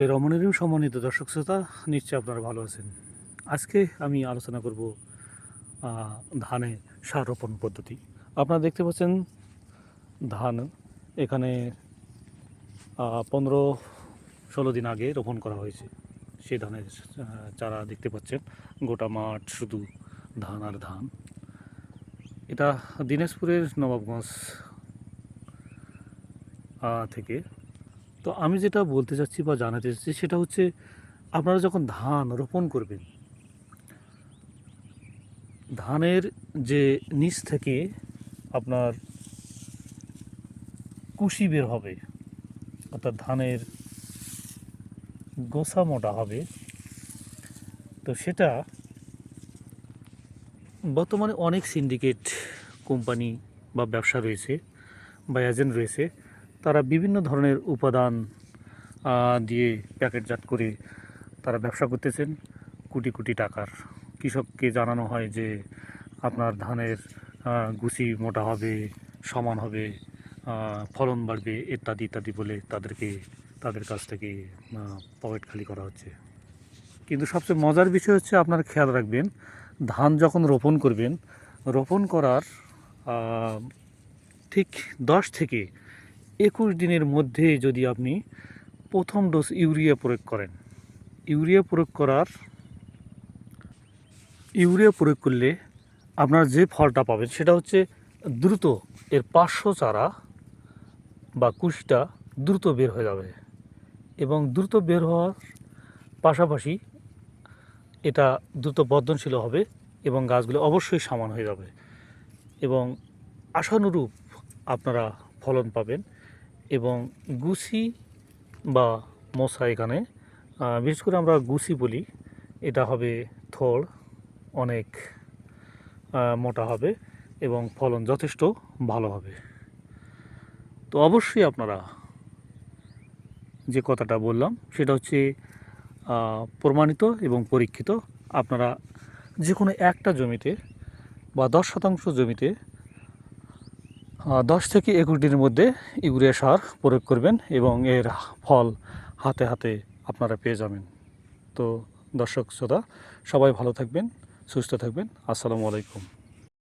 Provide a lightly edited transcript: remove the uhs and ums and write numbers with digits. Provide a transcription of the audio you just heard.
রমণীর সম্মানিত দর্শক শ্রোতা, নিশ্চয়ই আপনারা ভালো আছেন। আজকে আমি আলোচনা করব ধানে সার রোপণ পদ্ধতি। আপনারা দেখতে পাচ্ছেন ধান এখানে 15-16 দিন আগে রোপণ করা হয়েছে। সেই ধানের চারা দেখতে পাচ্ছেন, গোটা মাঠ শুধু ধান আর ধান। এটা দিনাজপুরের নবাবগঞ্জ থেকে। তো আমি যেটা বলতে চাচ্ছি বা জানাতে চাচ্ছি সেটা হচ্ছে, আপনারা যখন ধান রোপণ করবেন, ধানের যে নিচ থেকে আপনার কুশি বের হবে, অর্থাৎ ধানের গোছা মোটা হবে, তো সেটা বর্তমানে অনেক সিন্ডিকেট কোম্পানি বা ব্যবসা রয়েছে বা এজেন্ট রয়েছে, তারা বিভিন্ন ধরনের উপাদান দিয়ে প্যাকেটজাত করে তারা ব্যবসা করতেছেন কোটি কোটি টাকার। কৃষককে জানানো হয় যে আপনার ধানের গুছি মোটা হবে, সমান হবে, ফলন বাড়বে, ইত্যাদি ইত্যাদি বলে তাদের কাছ থেকে পকেট খালি করা হচ্ছে। কিন্তু সবচেয়ে মজার বিষয় হচ্ছে, আপনারা খেয়াল রাখবেন, ধান যখন রোপণ করবেন, রোপণ করার ঠিক 10 থেকে 21 দিনের মধ্যে যদি আপনি প্রথম ডোজ ইউরিয়া প্রয়োগ করেন, ইউরিয়া প্রয়োগ করলে আপনার যে ফলটা পাবেন সেটা হচ্ছে দ্রুত, এর 500 চারা বা কুশিটা দ্রুত বের হয়ে যাবে, এবং দ্রুত বের হওয়ার পাশাপাশি এটা দ্রুত বর্ধনশীল হবে এবং গাছগুলো অবশ্যই সমান হয়ে যাবে এবং আশানুরূপ আপনারা ফলন পাবেন। এবং গুছি বা মোসা, এখানে বিশেষ করে আমরা গুছি বলি, এটা হবে থোড় অনেক মোটা হবে এবং ফলন যথেষ্ট ভালো হবে। তো অবশ্যই আপনারা যে কথাটা বললাম সেটা হচ্ছে প্রমাণিত এবং পরীক্ষিত। আপনারা যে কোনো একটা জমিতে বা 10% জমিতে 10 থেকে 21 দিনের মধ্যে ইউরিয়া সার প্রয়োগ করবেন এবং এর ফল হাতে হাতে আপনারা পেয়ে যাবেন। তো দর্শক শ্রোতা, সবাই ভালো থাকবেন, সুস্থ থাকবেন। আসসালামু আলাইকুম।